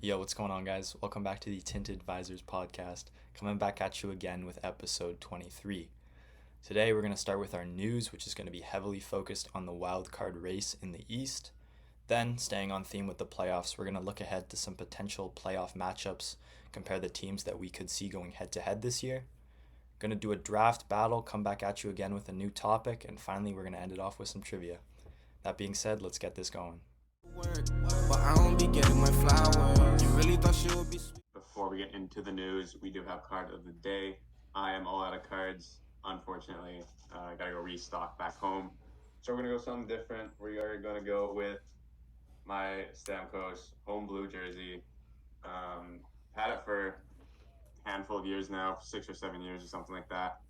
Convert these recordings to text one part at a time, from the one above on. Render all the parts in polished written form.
Yo, what's going on, guys? Welcome back to the Tinted Visors podcast. Coming back at you again with episode 23. Today, we're going to start with our news, which is going to be heavily focused on the wild card race in the East. Then, staying on theme with the playoffs, we're going to look ahead to some potential playoff matchups, compare the teams that we could see going head to head this year. Going to do a draft battle, come back at you again with a new topic, and finally, we're going to end it off with some trivia. That being said, let's get this going. But I don't be getting my flowers. You really thought she would be sweet. Before we get into the news, we do have card of the day. I am all out of cards, unfortunately. I gotta go restock back home. So we're gonna go something different. We are gonna go with my Stamkos home blue jersey. Had it for a handful of years now, 6 or 7 years or something like that.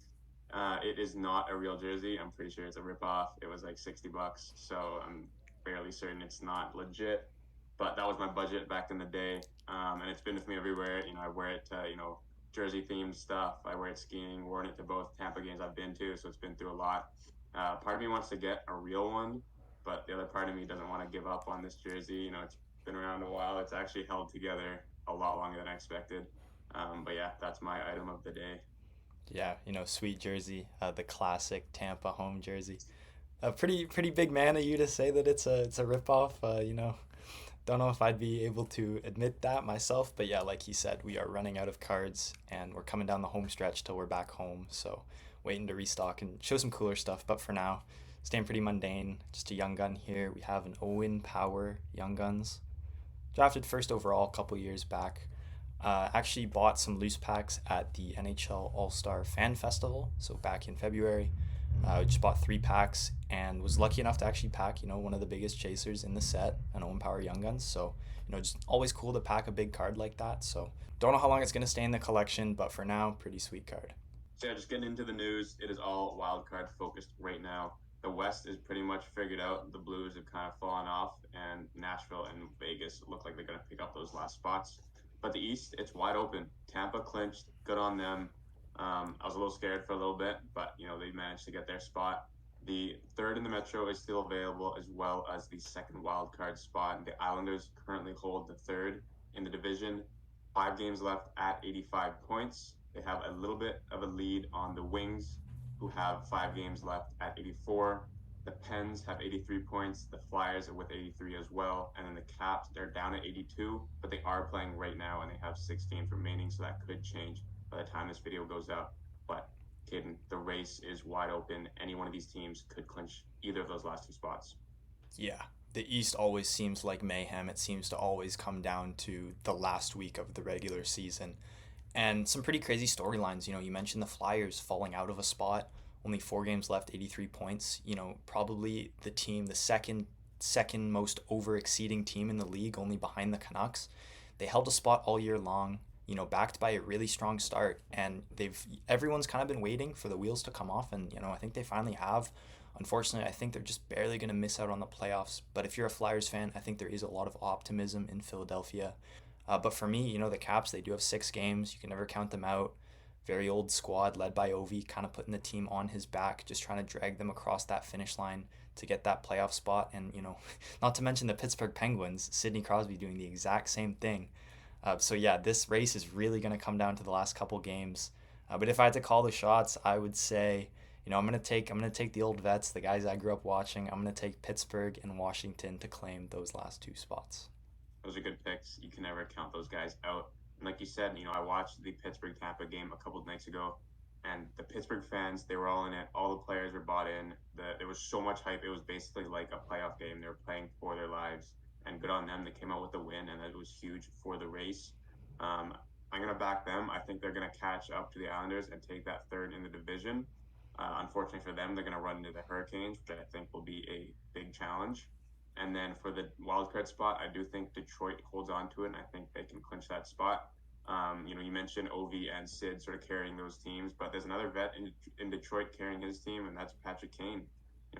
It is not a real jersey. I'm pretty sure it's a ripoff. It was like $60, so I'm fairly certain it's not legit. But that was my budget back in the day, and it's been with me everywhere. I wear it to jersey themed stuff. I wear it skiing. Worn it to both Tampa games I've been to, so it's been through a lot. Part of me wants to get a real one, but the other part of me doesn't want to give up on this jersey. It's been around a while. It's actually held together a lot longer than I expected. But yeah, that's my item of the day. Yeah, sweet jersey, the classic Tampa home jersey. A pretty big man of you to say that it's a ripoff. Don't know if I'd be able to admit that myself, but yeah, like he said, we are running out of cards and we're coming down the home stretch till we're back home. So waiting to restock and show some cooler stuff. But for now, staying pretty mundane. Just a young gun here. We have an Owen Power Young Guns, drafted first overall a couple years back. Actually bought some loose packs at the NHL All Star Fan Festival, so back in February. Just bought 3 packs and was lucky enough to actually pack, one of the biggest chasers in the set, an Owen Power Young Guns. So, just always cool to pack a big card like that. So, don't know how long it's going to stay in the collection, but for now, pretty sweet card. So yeah, just getting into the news. It is all wild card focused right now. The West is pretty much figured out. The Blues have kind of fallen off, and Nashville and Vegas look like they're going to pick up those last spots. But the East, it's wide open. Tampa clinched. Good on them. I was a little scared for a little bit, but they managed to get their spot. The third in the Metro is still available, as well as the second wild card spot. The Islanders currently hold the third in the division. 5 games left at 85 points. They have a little bit of a lead on the Wings, who have 5 games left at 84. The Pens have 83 points. The Flyers are with 83 as well. And then the Caps, they're down at 82, but they are playing right now and they have 6 games remaining, so that could change by the time this video goes out. But Caden, the race is wide open. Any one of these teams could clinch either of those last 2 spots. Yeah, the East always seems like mayhem. It seems to always come down to the last week of the regular season. And some pretty crazy storylines. You mentioned the Flyers falling out of a spot, only 4 games left, 83 points. Probably the team, the second most over exceeding team in the league, only behind the Canucks. They held a spot all year long, backed by a really strong start, and everyone's kind of been waiting for the wheels to come off, and I think they finally have. Unfortunately, I think they're just barely going to miss out on the playoffs. But if you're a Flyers fan, I think there is a lot of optimism in Philadelphia. But for me, the Caps, they do have 6 games. You can never count them out. Very old squad led by Ovi, kind of putting the team on his back, just trying to drag them across that finish line to get that playoff spot. And, not to mention the Pittsburgh Penguins, Sidney Crosby doing the exact same thing. So yeah, this race is really going to come down to the last couple games. But if I had to call the shots, I would say, I'm gonna take the old vets, the guys I grew up watching. I'm gonna take Pittsburgh and Washington to claim those last 2 spots. Those are good picks. You can never count those guys out. And like you said, I watched the Pittsburgh Tampa game a couple of nights ago, and the Pittsburgh fans, they were all in it. All the players were bought in. There was so much hype. It was basically like a playoff game. They were playing for their lives, and good on them. They came out with a win, and it was huge for the race. I'm going to back them. I think they're going to catch up to the Islanders and take that third in the division. Unfortunately for them, they're going to run into the Hurricanes, which I think will be a big challenge. And then for the wildcard spot, I do think Detroit holds on to it, and I think they can clinch that spot. You mentioned Ovi and Sid sort of carrying those teams, but there's another vet in Detroit carrying his team, and that's Patrick Kane.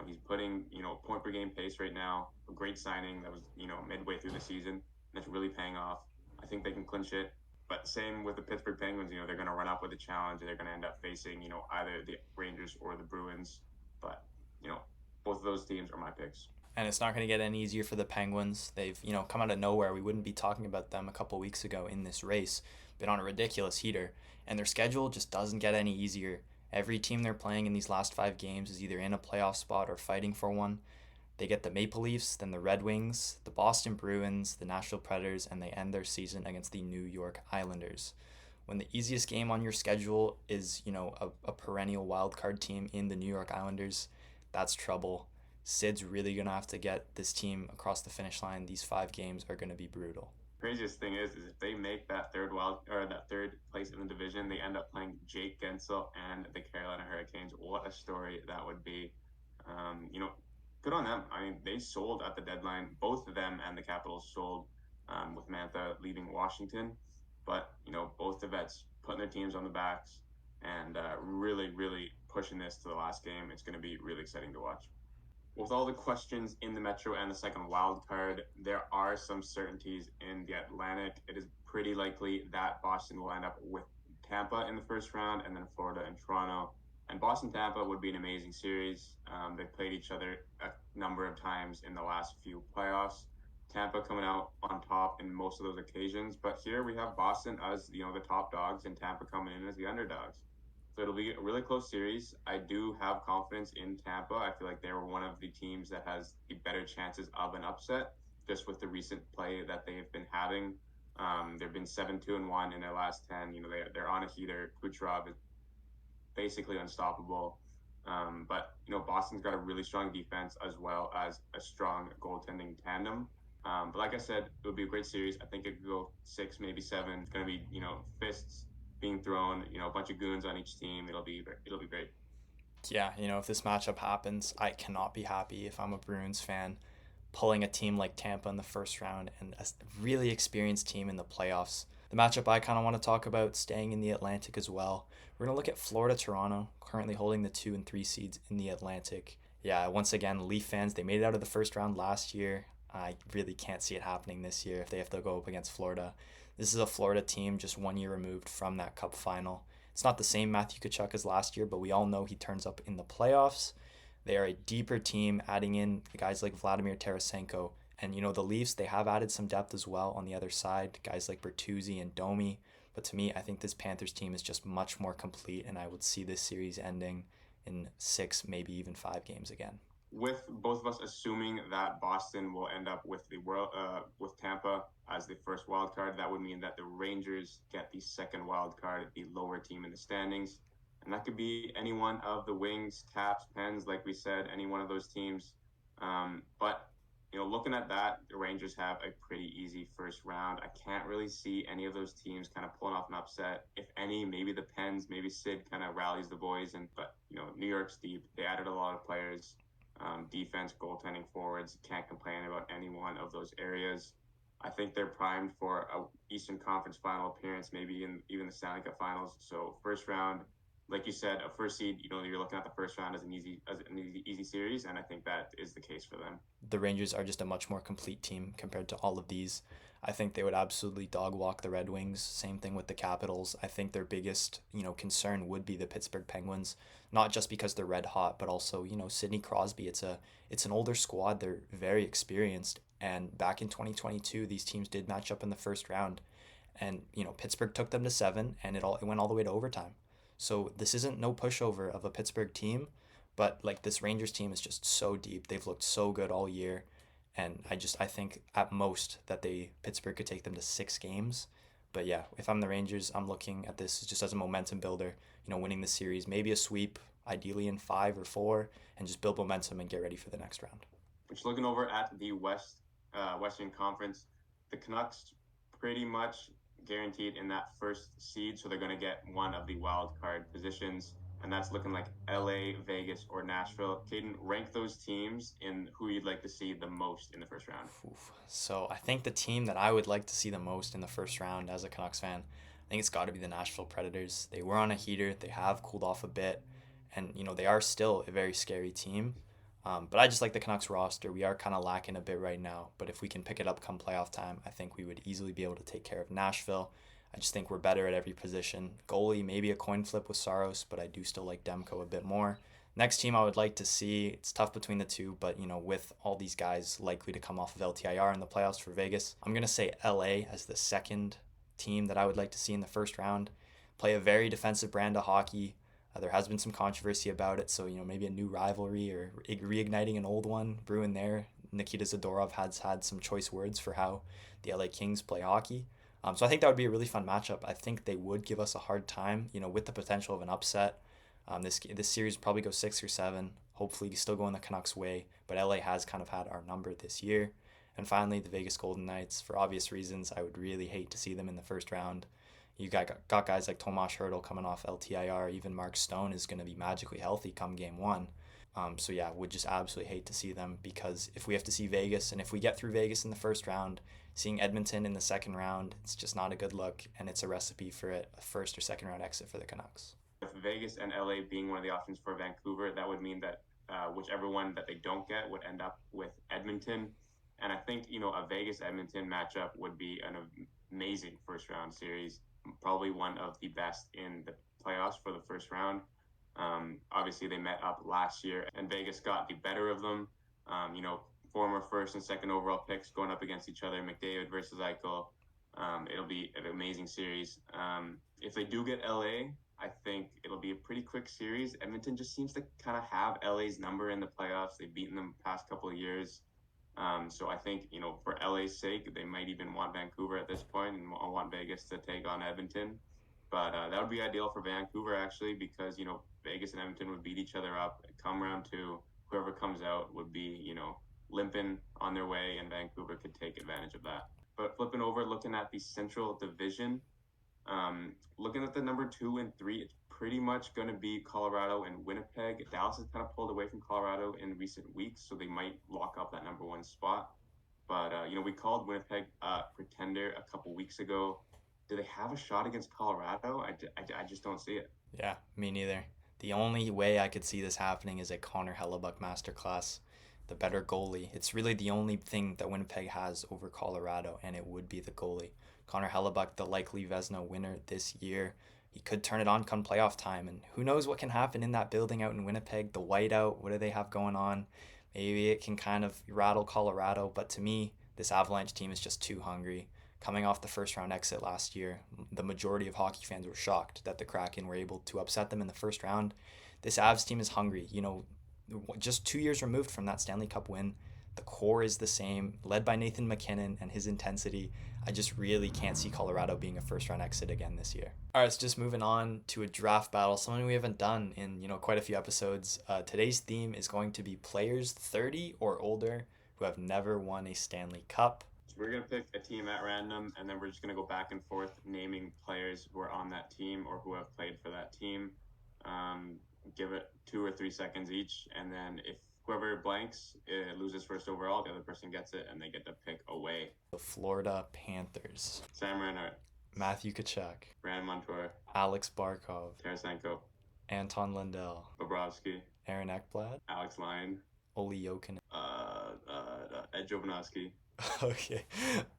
He's putting, point per game pace right now. A great signing that was, midway through the season, and it's really paying off. I think they can clinch it. But same with the Pittsburgh Penguins, they're going to run up with a challenge, and they're going to end up facing, either the Rangers or the Bruins. But, both of those teams are my picks. And it's not going to get any easier for the Penguins. They've, come out of nowhere. We wouldn't be talking about them a couple weeks ago in this race. Been on a ridiculous heater, and their schedule just doesn't get any easier. Every team they're playing in these last 5 games is either in a playoff spot or fighting for one. They get the Maple Leafs, then the Red Wings, the Boston Bruins, the Nashville Predators, and they end their season against the New York Islanders. When the easiest game on your schedule is, a perennial wild card team in the New York Islanders, that's trouble. Sid's really going to have to get this team across the finish line. These 5 games are going to be brutal. Craziest thing is if they make that third wild or that third place in the division, they end up playing Jake Gensel and the Carolina Hurricanes. What a story that would be. You know, good on them. I mean, they sold at the deadline. Both of them and the Capitals sold, with Mantha leaving Washington. But both the vets putting their teams on the backs and really, really pushing this to the last game. It's going to be really exciting to watch. With all the questions in the Metro and the second wild card, there are some certainties in the Atlantic. It is pretty likely that Boston will end up with Tampa in the first round, and then Florida and Toronto. And Boston Tampa would be an amazing series. They've played each other a number of times in the last few playoffs. Tampa coming out on top in most of those occasions, but here we have Boston as the top dogs, and Tampa coming in as the underdogs. So it'll be a really close series. I do have confidence in Tampa. I feel like they're one of the teams that has the better chances of an upset, just with the recent play that they've been having. They've been 7-2-1 in their last 10. They're on a heater. Kucherov is basically unstoppable. But Boston's got a really strong defense as well as a strong goaltending tandem. But like I said, it would be a great series. I think it could go 6, maybe 7. It's going to be fists being thrown, a bunch of goons on each team. It'll be great. Yeah, if this matchup happens, I cannot be happy if I'm a Bruins fan pulling a team like Tampa in the first round and a really experienced team in the playoffs. The matchup I kind of want to talk about, staying in the Atlantic as well. We're going to look at Florida Toronto, currently holding the 2 and 3 seeds in the Atlantic. Yeah, once again, Leaf fans, they made it out of the first round last year. I really can't see it happening this year if they have to go up against Florida. This is a Florida team just 1 year removed from that Cup final. It's not the same Matthew Tkachuk as last year, but we all know he turns up in the playoffs. They are a deeper team, adding in guys like Vladimir Tarasenko. And, the Leafs, they have added some depth as well on the other side, guys like Bertuzzi and Domi. But to me, I think this Panthers team is just much more complete, and I would see this series ending in 6, maybe even 5 games again. With both of us assuming that Boston will end up with with Tampa as the first wild card, that would mean that the Rangers get the second wild card, the lower team in the standings, and that could be any one of the Wings, Caps, Pens, like we said, any one of those teams. But looking at that, the Rangers have a pretty easy first round. I can't really see any of those teams kind of pulling off an upset. If any, maybe the Pens, maybe Sid kind of rallies the boys, but New York's deep. They added a lot of players. Defense, goaltending, forwards, can't complain about any one of those areas. I think they're primed for a Eastern Conference final appearance, maybe even the Stanley Cup Finals. So first round, like you said, a first seed. You're looking at the first round as an easy series, and I think that is the case for them. The Rangers are just a much more complete team compared to all of these. I think they would absolutely dog walk the Red Wings. Same thing with the Capitals. I think their biggest, concern would be the Pittsburgh Penguins, not just because they're red hot, but also, Sidney Crosby. It's an older squad. They're very experienced, and back in 2022, these teams did match up in the first round, and Pittsburgh took them to 7, and it went all the way to overtime. So this isn't no pushover of a Pittsburgh team, but like this Rangers team is just so deep. They've looked so good all year. And I think at most that Pittsburgh could take them to 6 games. But yeah, if I'm the Rangers, I'm looking at this just as a momentum builder, winning the series, maybe a sweep, ideally in 5 or 4, and just build momentum and get ready for the next round. Just looking over at the Western Conference, the Canucks pretty much guaranteed in that first seed, so they're going to get one of the wild card positions, and that's looking like LA, Vegas, or Nashville. Caden, rank those teams in who you'd like to see the most in the first round. So I think the team that I would like to see the most in the first round as a Canucks fan, I think it's got to be the Nashville Predators. They were on a heater. They have cooled off a bit, and they are still a very scary team. But I just like the Canucks roster. We are kind of lacking a bit right now, but if we can pick it up come playoff time, I think we would easily be able to take care of Nashville. I just think we're better at every position. Goalie, maybe a coin flip with Saros, but I do still like Demko a bit more. Next team I would like to see, it's tough between the two, but with all these guys likely to come off of LTIR in the playoffs for Vegas, I'm going to say LA as the second team that I would like to see in the first round. Play a very defensive brand of hockey. There has been some controversy about it, so maybe a new rivalry or reigniting an old one brewing there. Nikita Zadorov has had some choice words for how the LA Kings play hockey. So I think that would be a really fun matchup. I think they would give us a hard time, with the potential of an upset. This series will probably go 6 or 7. Hopefully, still going the Canucks' way, but LA has kind of had our number this year. And finally, the Vegas Golden Knights. For obvious reasons, I would really hate to see them in the first round. You got guys like Tomas Hertl coming off LTIR. Even Mark Stone is going to be magically healthy come game one. So yeah, would just absolutely hate to see them, because if we have to see Vegas, and if we get through Vegas in the first round, seeing Edmonton in the second round, it's just not a good look, and it's a recipe for a first or second round exit for the Canucks. With Vegas and LA being one of the options for Vancouver, that would mean that whichever one that they don't get would end up with Edmonton. And I think, a Vegas Edmonton matchup would be an amazing first round series, probably one of the best in the playoffs for the first round. Obviously, they met up last year, and Vegas got the better of them. Former first and second overall picks going up against each other, McDavid versus Eichel. It'll be an amazing series. If they do get LA, I think it'll be a pretty quick series. Edmonton just seems to kind of have LA's number in the playoffs. They've beaten them the past couple of years. So I think, for LA's sake, they might even want Vancouver at this point and want Vegas to take on Edmonton. But that would be ideal for Vancouver, actually, because, Vegas and Edmonton would beat each other up. Come round two, whoever comes out would be, limping on their way, and Vancouver could take advantage of that. But flipping over, looking at the Central Division, looking at the number 2 and 3, it's pretty much going to be Colorado and Winnipeg. Dallas has kind of pulled away from Colorado in recent weeks, so they might lock up that number 1 spot. But, we called Winnipeg a pretender a couple weeks ago. Do they have a shot against Colorado? I just don't see it. Yeah, me neither. The only way I could see this happening is a Connor Hellebuck masterclass, the better goalie. It's really the only thing that Winnipeg has over Colorado, and it would be the goalie. Connor Hellebuck, the likely Vezina winner this year, he could turn it on come playoff time, and who knows what can happen in that building out in Winnipeg. The whiteout, what do they have going on? Maybe it can kind of rattle Colorado, but to me, this Avalanche team is just too hungry. Coming off the first round exit last year, the majority of hockey fans were shocked that the Kraken were able to upset them in the first round. This Avs team is hungry. Just 2 years removed from that Stanley Cup win, the core is the same, led by Nathan McKinnon and his intensity. I just really can't see Colorado being a first round exit again this year. All right, so just moving on to a draft battle, something we haven't done in quite a few episodes. Today's theme is going to be players 30 or older who have never won a Stanley Cup. We're going to pick a team at random, and then we're just going to go back and forth naming players who are on that team or who have played for that team. Give it 2 or 3 seconds each, and then if whoever blanks loses first overall, the other person gets it, and they get to pick away. The Florida Panthers. Sam Reinhart. Matthew Tkachuk. Brandon Montour. Alex Barkov. Tarasenko. Anton Lundell. Bobrovsky. Aaron Ekblad. Alex Lyon. Olli Jokinen. Ed Jovanovski. Okay.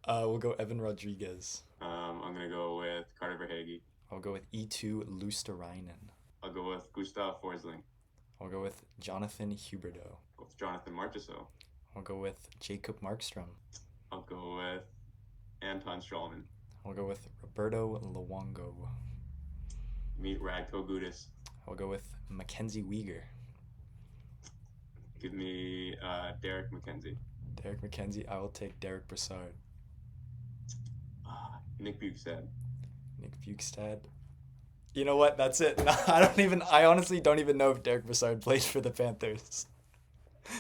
We'll go Evan Rodriguez. I'm going to go with Carter Verhaeghe. I'll go with E2 Luosterainen. I'll go with Gustav Forsling. I'll go with Jonathan Huberdeau. Go with Jonathan Marchessault. I'll go with Jacob Markstrom. I'll go with Anton Strawman. I'll go with Roberto Luongo. Meet Radko Gudas. I'll go with Mackenzie Weegar. Give me Derek McKenzie. Derek McKenzie. I will take Derek Brassard. Nick Bukestad. Nick Bukestad. You know what? That's it. I honestly don't even know if Derek Brassard played for the Panthers.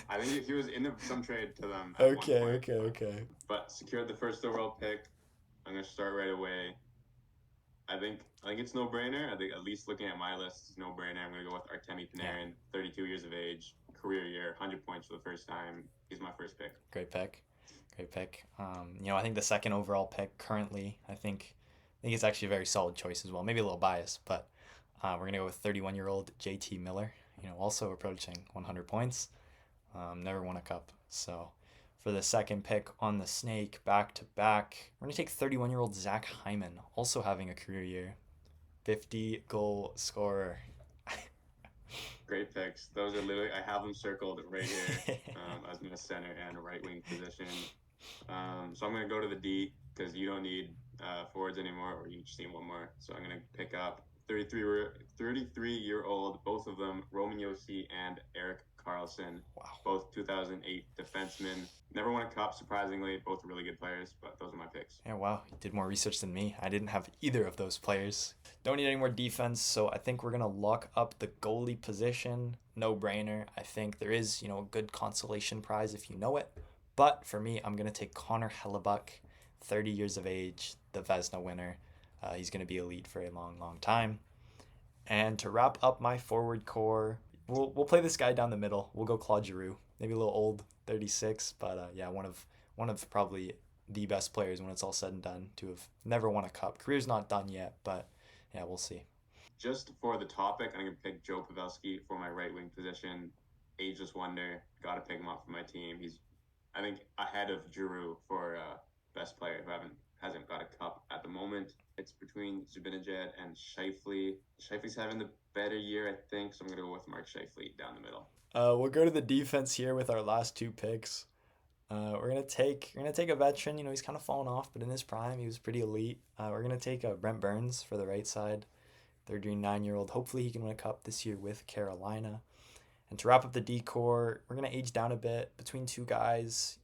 I think he was in some trade to them. Okay. But secured the first overall pick. I'm gonna start right away. I think it's no brainer. I think at least looking at my list, it's no brainer. I'm gonna go with Artemi Panarin, 32 years of age, career year, 100 points for the first time. He's my first pick. Great pick. I think the second overall pick currently, I think it's actually a very solid choice as well. Maybe a little biased, but we're going to go with 31-year-old JT Miller, also approaching 100 points. Never won a cup. So for the second pick on the snake, back-to-back, we're going to take 31-year-old Zach Hyman, also having a career year. 50-goal scorer. Great picks. Those are literally, I have them circled right here as my center and right wing position. So I'm going to go to the D because you don't need forwards anymore, or you just need one more. So I'm going to pick up 33-year-old, both of them, Roman Yossi and Eric Carlson, Wow. both 2008 defensemen. Never won a cup, surprisingly. Both really good players, but those are my picks. Yeah, wow. You did more research than me. I didn't have either of those players. Don't need any more defense, so I think we're going to lock up the goalie position. No brainer. I think there is, a good consolation prize if you know it. But for me, I'm going to take Connor Hellebuck, 30 years of age, the Vezina winner. He's going to be elite for a long, long time. And to wrap up my forward core, we'll play this guy down the middle. We'll go Claude Giroux. Maybe a little old, 36, but yeah, one of probably the best players when it's all said and done to have never won a cup. Career's not done yet, but yeah, we'll see. Just for the topic, I'm going to pick Joe Pavelski for my right wing position. Ageless wonder. Got to pick him up for my team. He's, I think, ahead of Giroux for best player who hasn't got a cup at the moment. It's between Zibanejad and Scheifele. Scheifele's having the better year, I think, so I'm going to go with Mark Scheifele down the middle. We'll go to the defense here with our last two picks. We're gonna take a veteran. He's kind of fallen off, but in his prime, he was pretty elite. We're gonna take Brent Burns for the right side, 39-year-old. Hopefully, he can win a cup this year with Carolina. And to wrap up the decor, we're gonna age down a bit between two guys.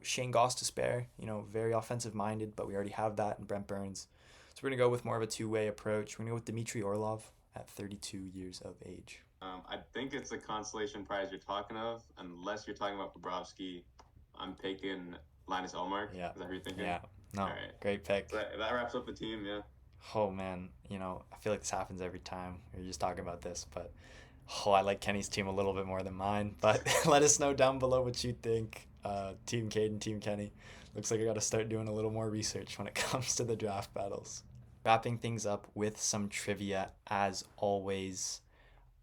Shane Goss to spare. Very offensive minded, but we already have that in Brent Burns. So we're gonna go with more of a two-way approach. We're gonna go with Dmitry Orlov at 32 years of age. I think it's a consolation prize you're talking of, unless you're talking about Bobrovsky. I'm taking Linus Ullmark. Yeah. Is that who you're thinking? Yeah. No. All right. Great pick. That wraps up the team, yeah. Oh man, I feel like this happens every time. We were just talking about this, but I like Kenny's team a little bit more than mine. But let us know down below what you think. Team Caden, Team Kenny. Looks like I got to start doing a little more research when it comes to the draft battles. Wrapping things up with some trivia as always.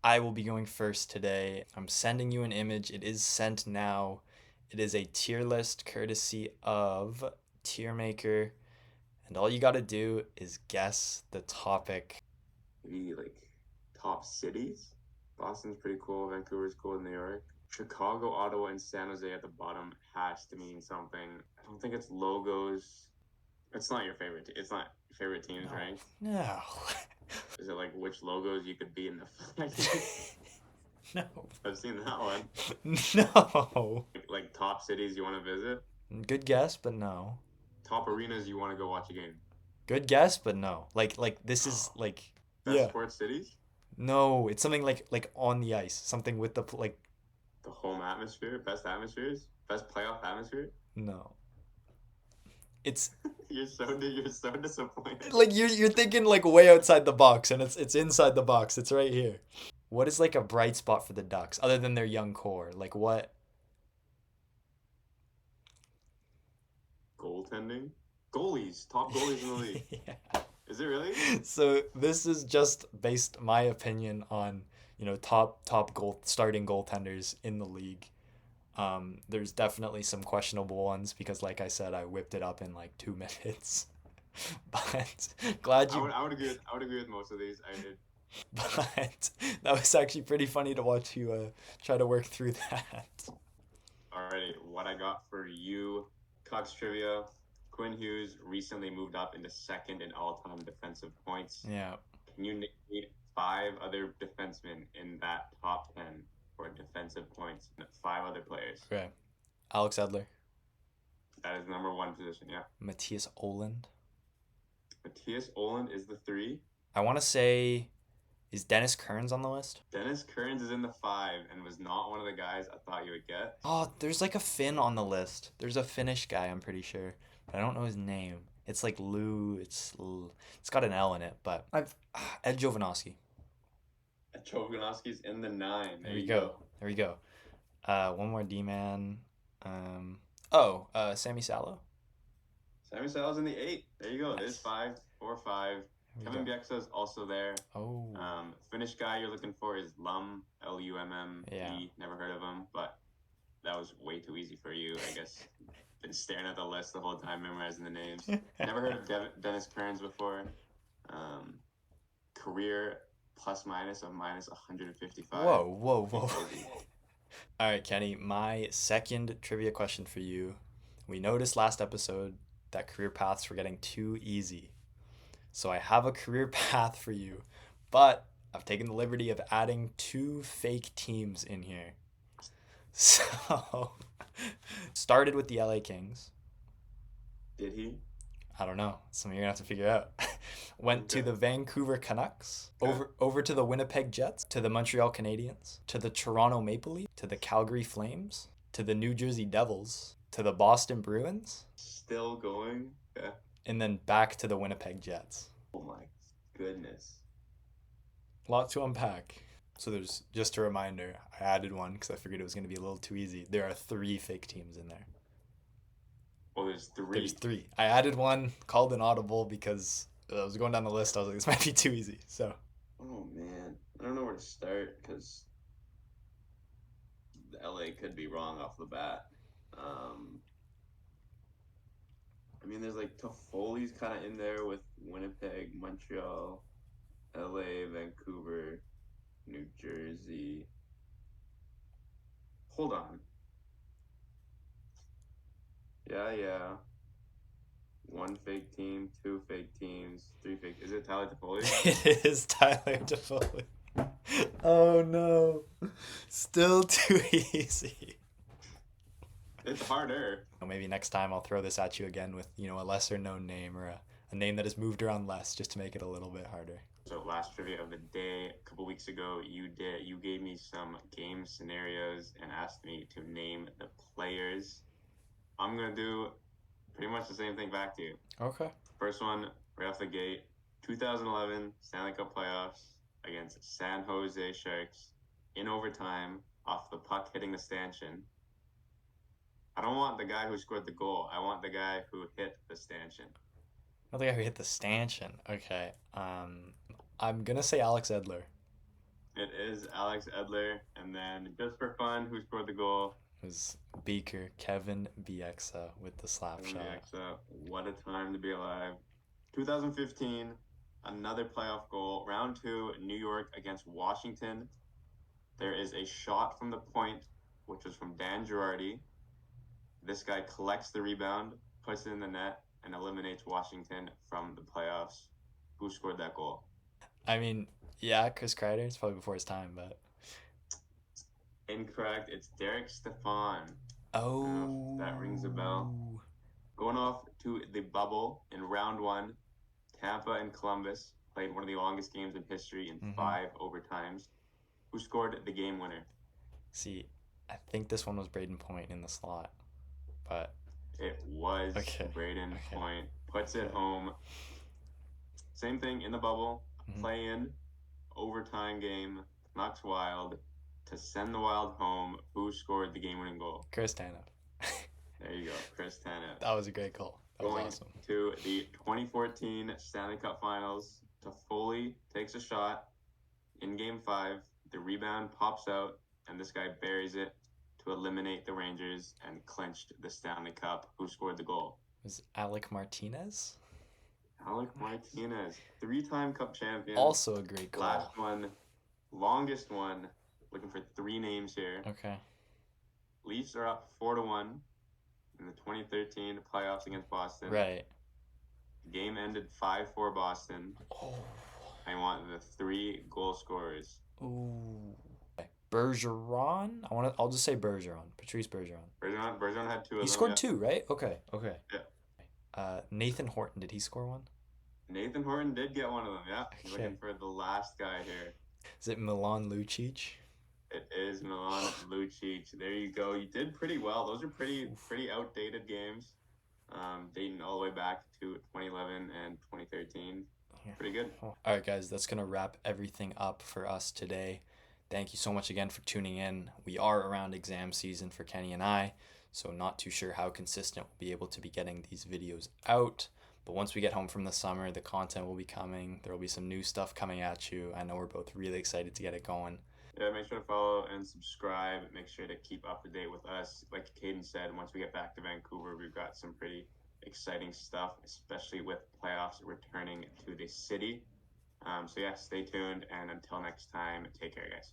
I will be going first today. I'm sending you an image. It is sent now. It is a tier list courtesy of Tiermaker. And all you got to do is guess the topic. Maybe like top cities. Boston's pretty cool. Vancouver's cool. New York. Chicago, Ottawa, and San Jose at the bottom has to mean something. I don't think it's logos. It's not your favorite. It's not your favorite teams, No. right? No. Is it like which logos you could be in the flag? No. I've seen that one. No. Like top cities you want to visit. Good guess, but no. Top arenas you want to go watch a game. Good guess, but no. Like this is like Best yeah. sports cities. No, it's something like on the ice. Something with the like. The home atmosphere. Best atmospheres. Best playoff atmosphere. No. It's You're so disappointed. like you're thinking like way outside the box, and it's inside the box. It's right here. What is like a bright spot for the Ducks other than their young core? Like what? Goaltending. Goalies. Top goalies in the league. Yeah. Is it really? So this is just based my opinion on top starting goaltenders in the league. There's definitely some questionable ones because, like I said, I whipped it up in like 2 minutes. But glad you. I would agree with most of these. I did. But that was actually pretty funny to watch you try to work through that. Alrighty, what I got for you, Cox trivia. Quinn Hughes recently moved up into second in all-time defensive points. Yeah. Can you name 5 other defensemen in that top 10 for defensive points? 5 other players. Okay. Alex Edler. That is number 1 position, yeah. Matthias Oland. Matthias Oland is the 3. I want to say, is Dennis Kearns on the list? Dennis Kearns is in the 5 and was not one of the guys I thought you would get. Oh, there's like a Finn on the list. There's a Finnish guy, I'm pretty sure. But I don't know his name. It's like Lou. It's got an L in it, but Ed Jovanovski. Jovanovski's in the 9. There you go. There we go. One more D-man. Sammy Salo. Sammy Salo's in the 8. There you go. Nice. There's 5. 4-5. Kevin Bieksa's also there. Oh. Finnish guy you're looking for is Lum. Lumme. Yeah. Never heard of him, but that was way too easy for you, I guess. Been staring at the list the whole time, memorizing the names. Never heard of Dennis Kearns before. Career plus minus of minus 155. Whoa, whoa, Pretty whoa. crazy. All right, Kenny, my second trivia question for you. We noticed last episode that career paths were getting too easy. So I have a career path for you, but I've taken the liberty of adding two fake teams in here. So, started with the LA Kings. Did he? I don't know. Something you're gonna have to figure out. Went to Okay. the Vancouver Canucks, Okay. over to the Winnipeg Jets, to the Montreal Canadiens, to the Toronto Maple Leafs, to the Calgary Flames, to the New Jersey Devils, to the Boston Bruins, Still going? Yeah. and then back to the Winnipeg Jets. Oh my goodness. A lot to unpack. So there's just a reminder. I added one because I figured it was going to be a little too easy. There are three fake teams in there. Oh, there's three. There's three. I added one, called an audible because I was going down the list. I was like, this might be too easy. So Oh man, I don't know where to start because the LA could be wrong off the bat. Um, I mean, there's like Toffoli's kind of in there with Winnipeg, Montreal, LA, Vancouver, New Jersey. Hold on. Yeah. One fake team, two fake teams, three fake. Is it Tyler Toffoli? it is Tyler Toffoli. Oh no. Still too easy. It's harder. Maybe next time I'll throw this at you again with, a lesser known name or a name that has moved around less just to make it a little bit harder. So last trivia of the day, a couple weeks ago, you gave me some game scenarios and asked me to name the players. I'm gonna do pretty much the same thing back to you. Okay. First one, right off the gate, 2011 Stanley Cup playoffs against San Jose Sharks in overtime off the puck hitting the stanchion. I don't want the guy who scored the goal. I want the guy who hit the stanchion. Not the guy who hit the stanchion. Okay. I'm gonna say Alex Edler. It is Alex Edler, and then just for fun, who scored the goal? It was Beaker, Kevin Bieksa with the slap shot. So what a time to be alive. 2015, another playoff goal. Round 2, New York against Washington. There is a shot from the point, which was from Dan Girardi. This guy collects the rebound, puts it in the net, and eliminates Washington from the playoffs. Who scored that goal? I mean, yeah, Chris Kreider. It's probably before his time, but Incorrect. It's Derek Stepan. oh, That rings a bell. Going off to the bubble in round 1, Tampa and Columbus played one of the longest games in history in 5 overtimes. Who scored the game winner? See, I think this one was Braden Point in the slot, but It was Okay. Braden Okay. Point. Puts it home. Same thing in the bubble. Play in, overtime game, Knox Wild to send the Wild home. Who scored the game winning goal? Chris Tanev. There you go, Chris Tanev. That was a great call. That was Going awesome. to the 2014 Stanley Cup Finals, Toffoli takes a shot in Game 5. The rebound pops out, and this guy buries it to eliminate the Rangers and clinched the Stanley Cup. Who scored the goal? It was Alec Martinez? Alec Martinez, 3-time Cup champion. Also a great call. Last one, longest one. Looking for 3 names here. Okay. Leafs are up 4-1 in the 2013 playoffs against Boston. Right. Game ended 5-4 Boston. Oh. I want the 3 goal scorers. Ooh. Bergeron? I'll just say Bergeron. Patrice Bergeron. Bergeron had 2 of them. He scored yeah. 2, right? Okay. Yeah. Nathan Horton, did he score one? Nathan Horton did get one of them, yeah. He's Okay. looking for the last guy here. Is it Milan Lucic? It is Milan Lucic. There you go. You did pretty well. Those are pretty outdated games. Dating all the way back to 2011 and 2013. Pretty good. All right, guys, that's going to wrap everything up for us today. Thank you so much again for tuning in. We are around exam season for Kenny and I, so not too sure how consistent we'll be able to be getting these videos out. But once we get home from the summer, the content will be coming. There will be some new stuff coming at you. I know we're both really excited to get it going. Yeah, make sure to follow and subscribe. Make sure to keep up to date with us. Like Caden said, once we get back to Vancouver, we've got some pretty exciting stuff, especially with playoffs returning to the city. So yeah, stay tuned, and until next time, take care, guys.